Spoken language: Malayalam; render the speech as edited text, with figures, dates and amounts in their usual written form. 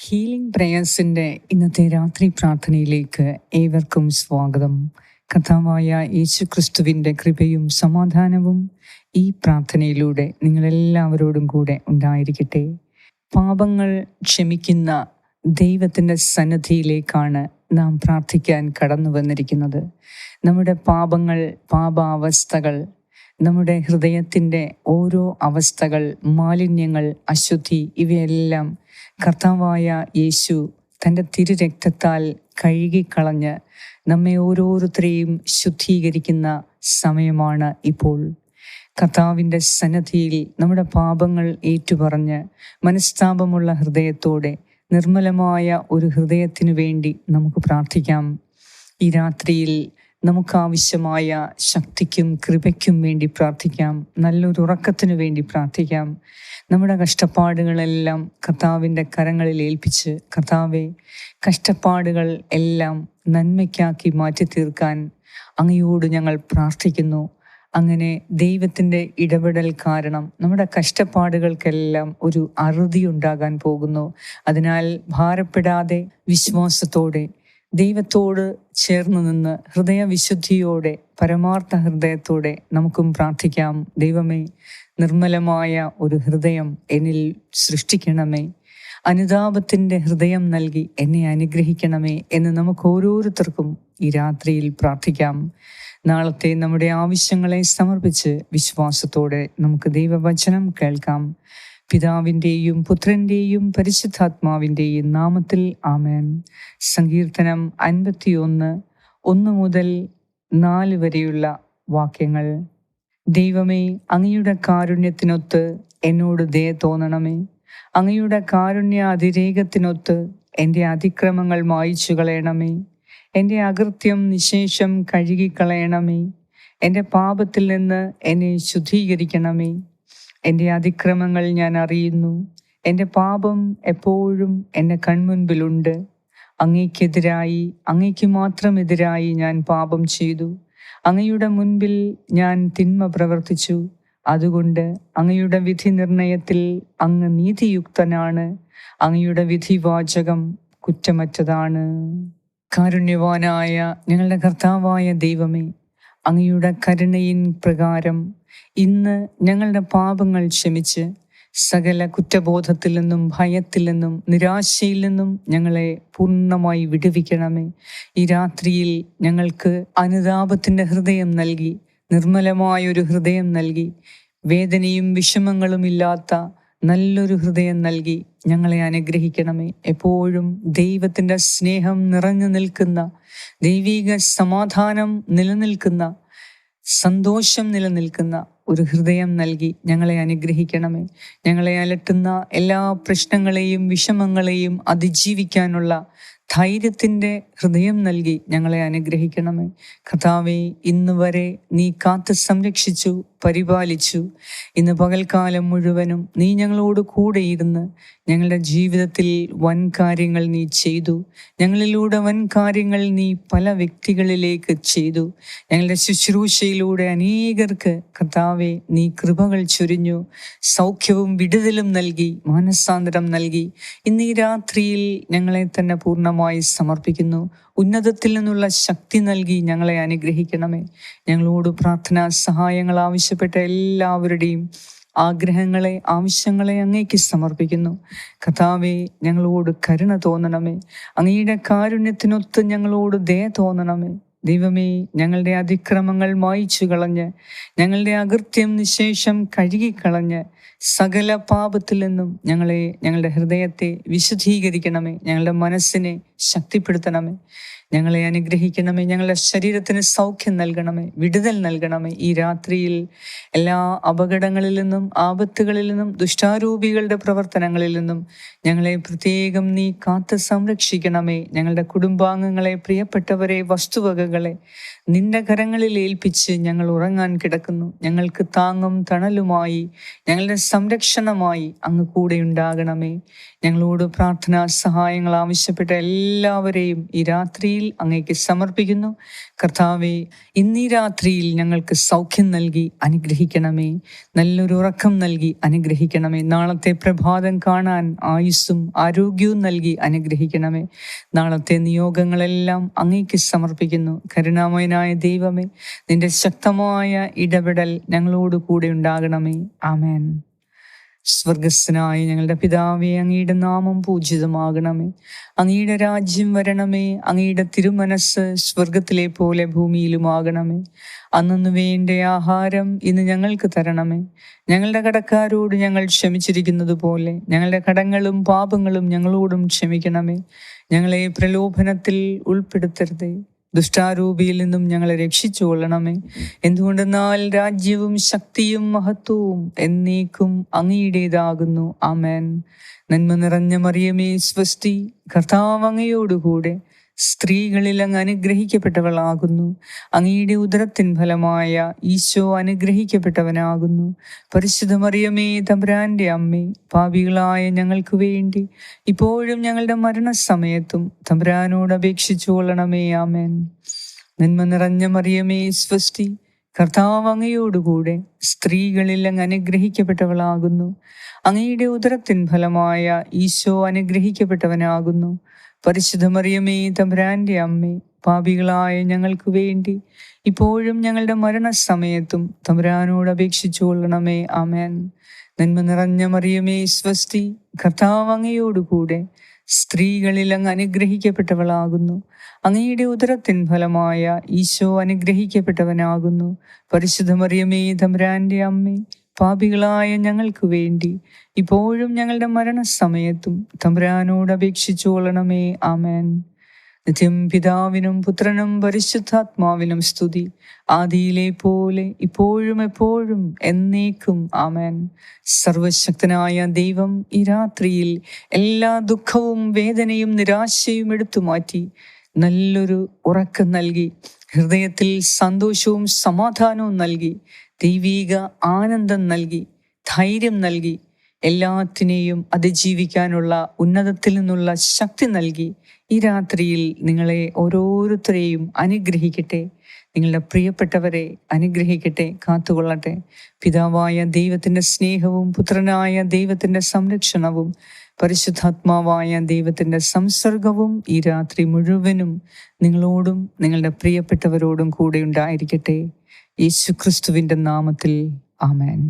ഹീലിംഗ് പ്രേയേഴ്സിൻ്റെ ഇന്നത്തെ രാത്രി പ്രാർത്ഥനയിലേക്ക് ഏവർക്കും സ്വാഗതം. കർത്താവായ യേശു ക്രിസ്തുവിൻ്റെ കൃപയും സമാധാനവും ഈ പ്രാർത്ഥനയിലൂടെ നിങ്ങളെല്ലാവരോടും കൂടെ ഉണ്ടായിരിക്കട്ടെ. പാപങ്ങൾ ക്ഷമിക്കുന്ന ദൈവത്തിൻ്റെ സന്നിധിയിലേക്കാണ് നാം പ്രാർത്ഥിക്കാൻ കടന്നു വന്നിരിക്കുന്നത്. നമ്മുടെ പാപങ്ങൾ, പാപാവസ്ഥകൾ, നമ്മുടെ ഹൃദയത്തിൻ്റെ ഓരോ അവസ്ഥകൾ, മാലിന്യങ്ങൾ, അശുദ്ധി, ഇവയെല്ലാം കർത്താവായ യേശു തൻ്റെ തിരുരക്തത്താൽ കഴുകിക്കളഞ്ഞ് നമ്മെ ഓരോരുത്തരെയും ശുദ്ധീകരിക്കുന്ന സമയമാണ് ഇപ്പോൾ. കർത്താവിൻ്റെ സന്നിധിയിൽ നമ്മുടെ പാപങ്ങൾ ഏറ്റുപറഞ്ഞ് മനസ്താപമുള്ള ഹൃദയത്തോടെ നിർമ്മലമായ ഒരു ഹൃദയത്തിനു വേണ്ടി നമുക്ക് പ്രാർത്ഥിക്കാം. ഈ രാത്രിയിൽ നമുക്കാവശ്യമായ ശക്തിക്കും കൃപയ്ക്കും വേണ്ടി പ്രാർത്ഥിക്കാം. നല്ലൊരു ഉറക്കത്തിനു വേണ്ടി പ്രാർത്ഥിക്കാം. നമ്മുടെ കഷ്ടപ്പാടുകളെല്ലാം കർത്താവിൻ്റെ കരങ്ങളിൽ ഏൽപ്പിച്ച്, കർത്താവെ, കഷ്ടപ്പാടുകൾ എല്ലാം നന്മയ്ക്കാക്കി മാറ്റി തീർക്കാൻ അങ്ങയോട് ഞങ്ങൾ പ്രാർത്ഥിക്കുന്നു. അങ്ങനെ ദൈവത്തിൻ്റെ ഇടപെടൽ കാരണം നമ്മുടെ കഷ്ടപ്പാടുകൾക്കെല്ലാം ഒരു അറുതി ഉണ്ടാകാൻ പോകുന്നു. അതിനാൽ ഭാരപ്പെടാതെ വിശ്വാസത്തോടെ ദൈവത്തോട് ചേർന്ന് നിന്ന് ഹൃദയവിശുദ്ധിയോടെ, പരമാർത്ഥ ഹൃദയത്തോടെ നമുക്കും പ്രാർത്ഥിക്കാം. ദൈവമേ, നിർമ്മലമായ ഒരു ഹൃദയം എന്നിൽ സൃഷ്ടിക്കണമേ, അനുതാപത്തിൻ്റെ ഹൃദയം നൽകി എന്നെ അനുഗ്രഹിക്കണമേ എന്ന് നമുക്ക് ഓരോരുത്തർക്കും ഈ രാത്രിയിൽ പ്രാർത്ഥിക്കാം. നാളത്തെ നമ്മുടെ ആവശ്യങ്ങളെ സമർപ്പിച്ച് വിശ്വാസത്തോടെ നമുക്ക് ദൈവവചനം കേൾക്കാം. പിതാവിൻ്റെയും പുത്രൻ്റെയും പരിശുദ്ധാത്മാവിൻ്റെയും നാമത്തിൽ ആമേൻ. സങ്കീർത്തനം 51:1 മുതൽ 4 വരെയുള്ള വാക്യങ്ങൾ. ദൈവമേ, അങ്ങയുടെ കാരുണ്യത്തിനൊത്ത് എന്നോട് ദയ തോന്നണമേ. അങ്ങയുടെ കാരുണ്യ അതിരേകത്തിനൊത്ത് എൻ്റെ അതിക്രമങ്ങൾ മായിച്ചു കളയണമേ. എൻ്റെ അകൃത്യം നിശേഷം കഴുകിക്കളയണമേ. എൻ്റെ പാപത്തിൽ നിന്ന് എന്നെ ശുദ്ധീകരിക്കണമേ. എൻ്റെ അതിക്രമങ്ങൾ ഞാൻ അറിയുന്നു. എൻ്റെ പാപം എപ്പോഴും എൻ്റെ കൺമുൻപിലുണ്ട്. അങ്ങയ്ക്കെതിരായി, അങ്ങയ്ക്ക് മാത്രം എതിരായി ഞാൻ പാപം ചെയ്തു. അങ്ങയുടെ മുൻപിൽ ഞാൻ തിന്മ പ്രവർത്തിച്ചു. അതുകൊണ്ട് അങ്ങയുടെ വിധി നിർണയത്തിൽ അങ്ങ് നീതിയുക്തനാണ്. അങ്ങയുടെ വിധിവാചകം കുറ്റമറ്റതാണ്. കാരുണ്യവാനായ ഞങ്ങളുടെ കർത്താവായ ദൈവമേ, അങ്ങയുടെ കരുണയിൻ പ്രകാരം ഇന്ന് ഞങ്ങളുടെ പാപങ്ങൾ ക്ഷമിച്ച് സകല കുറ്റബോധത്തിൽ നിന്നും, ഭയത്തിൽ നിന്നും, നിരാശയിൽ നിന്നും ഞങ്ങളെ പൂർണ്ണമായി വിടുവിക്കണമേ. ഈ രാത്രിയിൽ ഞങ്ങൾക്ക് അനുതാപത്തിൻ്റെ ഹൃദയം നൽകി, നിർമ്മലമായൊരു ഹൃദയം നൽകി, വേദനയും വിഷമങ്ങളും ഇല്ലാത്ത നല്ലൊരു ഹൃദയം നൽകി ഞങ്ങളെ അനുഗ്രഹിക്കണമേ. എപ്പോഴും ദൈവത്തിൻ്റെ സ്നേഹം നിറഞ്ഞു നിൽക്കുന്ന, ദൈവിക സമാധാനം നിലനിൽക്കുന്ന, സന്തോഷം നിലനിൽക്കുന്ന ഒരു ഹൃദയം നൽകി ഞങ്ങളെ അനുഗ്രഹിക്കണമേ. ഞങ്ങളെ അലട്ടുന്ന എല്ലാ പ്രശ്നങ്ങളെയും വിഷമങ്ങളെയും അതിജീവിക്കാനുള്ള ധൈര്യത്തിൻ്റെ ഹൃദയം നൽകി ഞങ്ങളെ അനുഗ്രഹിക്കണമേ. കർത്താവേ, ഇന്ന് വരെ നീ കാത്ത് സംരക്ഷിച്ചു, പരിപാലിച്ചു. ഇന്ന് പകൽക്കാലം മുഴുവനും നീ ഞങ്ങളോട് കൂടെയിരുന്ന് ഞങ്ങളുടെ ജീവിതത്തിൽ വൻ കാര്യങ്ങൾ നീ ചെയ്തു. ഞങ്ങളിലൂടെ വൻ കാര്യങ്ങൾ നീ പല വ്യക്തികളിലേക്ക് ചെയ്തു. ഞങ്ങളുടെ ശുശ്രൂഷയിലൂടെ അനേകർക്ക് കർത്താവെ നീ കൃപകൾ ചൊരിഞ്ഞു, സൗഖ്യവും വിടുതലും നൽകി, മാനസാന്തരം നൽകി. ഇന്ന് ഈ രാത്രിയിൽ ഞങ്ങളെ തന്നെ പൂർണ്ണമായി സമർപ്പിക്കുന്നു. ഉന്നതത്തിൽ നിന്നുള്ള ശക്തി നൽകി ഞങ്ങളെ അനുഗ്രഹിക്കണമേ. ഞങ്ങളോട് പ്രാർത്ഥനാ സഹായങ്ങൾ ആവശ്യപ്പെട്ട എല്ലാവരുടെയും ആഗ്രഹങ്ങളെ, ആവശ്യങ്ങളെ അങ്ങേക്ക് സമർപ്പിക്കുന്നു. കർത്താവേ, ഞങ്ങളോട് കരുണ തോന്നണമേ. അങ്ങയുടെ കാരുണ്യത്തിനൊത്ത് ഞങ്ങളോട് ദയ തോന്നണമേ. ദൈവമേ, ഞങ്ങളുടെ അതിക്രമങ്ങൾ മായിച്ചു കളഞ്ഞ്, ഞങ്ങളുടെ അകൃത്യം നിശേഷം കഴുകിക്കളഞ്ഞ്, സകല പാപത്തിൽ നിന്നും ഞങ്ങളുടെ ഹൃദയത്തെ വിശുദ്ധീകരിക്കണമേ. ഞങ്ങളുടെ മനസ്സിനെ ശക്തിപ്പെടുത്തണമേ. ഞങ്ങളെ അനുഗ്രഹിക്കണമേ. ഞങ്ങളുടെ ശരീരത്തിന് സൗഖ്യം നൽകണമേ, വിടുതൽ നൽകണമേ. ഈ രാത്രിയിൽ എല്ലാ അപകടങ്ങളിൽ നിന്നും, ആപത്തുകളിൽ നിന്നും, ദുഷ്ടാരൂപികളുടെ പ്രവർത്തനങ്ങളിൽ നിന്നും ഞങ്ങളെ പ്രത്യേകം നീ കാത്ത് സംരക്ഷിക്കണമേ. ഞങ്ങളുടെ കുടുംബാംഗങ്ങളെ, പ്രിയപ്പെട്ടവരെ, വസ്തുവകകളെ നിന്റെ കരങ്ങളിൽ ഏൽപ്പിച്ച് ഞങ്ങൾ ഉറങ്ങാൻ കിടക്കുന്നു. ഞങ്ങൾക്ക് താങ്ങും തണലുമായി, ഞങ്ങളുടെ സംരക്ഷണമായി അങ്ങ് കൂടെ ഉണ്ടാകണമേ. ഞങ്ങളോട് പ്രാർത്ഥനാ സഹായങ്ങൾ ആവശ്യപ്പെട്ട എല്ലാവരെയും ഈ രാത്രിയിൽ അങ്ങേക്ക് സമർപ്പിക്കുന്നു. കർത്താവെ, ഇന്നീ രാത്രിയിൽ ഞങ്ങൾക്ക് സൗഖ്യം നൽകി അനുഗ്രഹിക്കണമേ. നല്ലൊരു ഉറക്കം നൽകി അനുഗ്രഹിക്കണമേ. നാളത്തെ പ്രഭാതം കാണാൻ ആയുസ്സും ആരോഗ്യവും നൽകി അനുഗ്രഹിക്കണമേ. നാളത്തെ നിയോഗങ്ങളെല്ലാം അങ്ങേക്ക് സമർപ്പിക്കുന്നു. കരുണാമയനായ ദൈവമേ, നിന്റെ ശക്തമായ ഇടപെടൽ ഞങ്ങളോട് കൂടെ ഉണ്ടാകണമേ. ആമേൻ. സ്വർഗസ്ഥനായ ഞങ്ങളുടെ പിതാവേ, അങ്ങയുടെ നാമം പൂജിതമാകണമേ. അങ്ങയുടെ രാജ്യം വരണമേ. അങ്ങയുടെ തിരുമനസ് സ്വർഗത്തിലെ പോലെ ഭൂമിയിലുമാകണമേ. അന്നു വേണ്ട ആഹാരം ഇന്ന് ഞങ്ങൾക്ക് തരണമേ. ഞങ്ങളുടെ കടക്കാരോട് ഞങ്ങൾ ക്ഷമിച്ചിരിക്കുന്നത് പോലെ ഞങ്ങളുടെ കടങ്ങളും പാപങ്ങളും ഞങ്ങളോടും ക്ഷമിക്കണമേ. ഞങ്ങളെ പ്രലോഭനത്തിൽ ഉൾപ്പെടുത്തരുതേ, ദുഷ്ടാരൂപിയിൽ നിന്നും ഞങ്ങളെ രക്ഷിച്ചു കൊള്ളണമേ. എന്തുകൊണ്ടെന്നാൽ രാജ്യവും ശക്തിയും മഹത്വവും എന്നേക്കും അങ്ങയുടേതാകുന്നു. ആമേൻ. നന്മ നിറഞ്ഞ മറിയമേ, സ്വസ്തി, കർത്താവ് അങ്ങയോടുകൂടെ സ്ത്രീകളിൽ അങ്ങ് അനുഗ്രഹിക്കപ്പെട്ടവളാകുന്നു. അങ്ങയുടെ ഉദരത്തിൻ ഫലമായ ഈശോ അനുഗ്രഹിക്കപ്പെട്ടവനാകുന്നു. പരിശുദ്ധ മറിയമേ, തമ്പുരാന്റെ അമ്മേ, പാപികളായ ഞങ്ങൾക്ക് വേണ്ടി ഇപ്പോഴും ഞങ്ങളുടെ മരണസമയത്തും തമ്പുരാനോട് അപേക്ഷിച്ചു കൊള്ളണമേ. ആമേൻ. നന്മ നിറഞ്ഞ മറിയമേ, സ്വസ്തി, കർത്താവ് അങ്ങയോടുകൂടെ സ്ത്രീകളിൽ അങ്ങ് അനുഗ്രഹിക്കപ്പെട്ടവളാകുന്നു. അങ്ങയുടെ ഉദരത്തിൻ ഫലമായ ഈശോ അനുഗ്രഹിക്കപ്പെട്ടവനാകുന്നു. പരിശുദ്ധ മറിയമേ, തമ്പുരാന്റെ അമ്മേ, പാപികളായ ഞങ്ങൾക്ക് വേണ്ടി ഇപ്പോഴും ഞങ്ങളുടെ മരണസമയത്തും തമ്പുരാനോട് അപേക്ഷിച്ചു കൊള്ളണമേ. ആമേൻ. നന്മ നിറഞ്ഞ മറിയമേ, സ്വസ്തി, കർത്താവ് അങ്ങയോടുകൂടെ സ്ത്രീകളിൽ അങ്ങ് അനുഗ്രഹിക്കപ്പെട്ടവളാകുന്നു. അങ്ങയുടെ ഉദരത്തിൻ ഫലമായ ഈശോ അനുഗ്രഹിക്കപ്പെട്ടവനാകുന്നു. പരിശുദ്ധ മറിയമേ, തമ്പുരാന്റെ അമ്മേ, പാപികളായ ഞങ്ങൾക്ക് വേണ്ടി ഇപ്പോഴും ഞങ്ങളുടെ മരണസമയത്തും തമ്പുരാനോട് അപേക്ഷിച്ചു കൊള്ളണമേ. ആമേൻ. നിത്യം പിതാവിനും പുത്രനും പരിശുദ്ധാത്മാവിനും സ്തുതി, ആദിയിലെ പോലെ ഇപ്പോഴും എപ്പോഴും എന്നേക്കും. ആമേൻ. സർവശക്തനായ ദൈവം ഈ രാത്രിയിൽ എല്ലാ ദുഃഖവും വേദനയും നിരാശയും എടുത്തുമാറ്റി നല്ലൊരു ഉറക്കം നൽകി, ഹൃദയത്തിൽ സന്തോഷവും സമാധാനവും നൽകി, ദൈവീക ആനന്ദം നൽകി, ധൈര്യം നൽകി, എല്ലാത്തിനെയും അതിജീവിക്കാനുള്ള ഉന്നതത്തിൽ നിന്നുള്ള ശക്തി നൽകി ഈ രാത്രിയിൽ നിങ്ങളെ ഓരോരുത്തരെയും അനുഗ്രഹിക്കട്ടെ. നിങ്ങളുടെ പ്രിയപ്പെട്ടവരെ അനുഗ്രഹിക്കട്ടെ, കാത്തുകൊള്ളട്ടെ. പിതാവായ ദൈവത്തിൻ്റെ സ്നേഹവും പുത്രനായ ദൈവത്തിൻ്റെ സംരക്ഷണവും പരിശുദ്ധാത്മാവായ ദൈവത്തിൻ്റെ സംസർഗവും ഈ രാത്രി മുഴുവനും നിങ്ങളോടും നിങ്ങളുടെ പ്രിയപ്പെട്ടവരോടും കൂടെ ഉണ്ടായിരിക്കട്ടെ. യേശുക്രിസ്തുവിൻ്റെ നാമത്തിൽ ആമേൻ.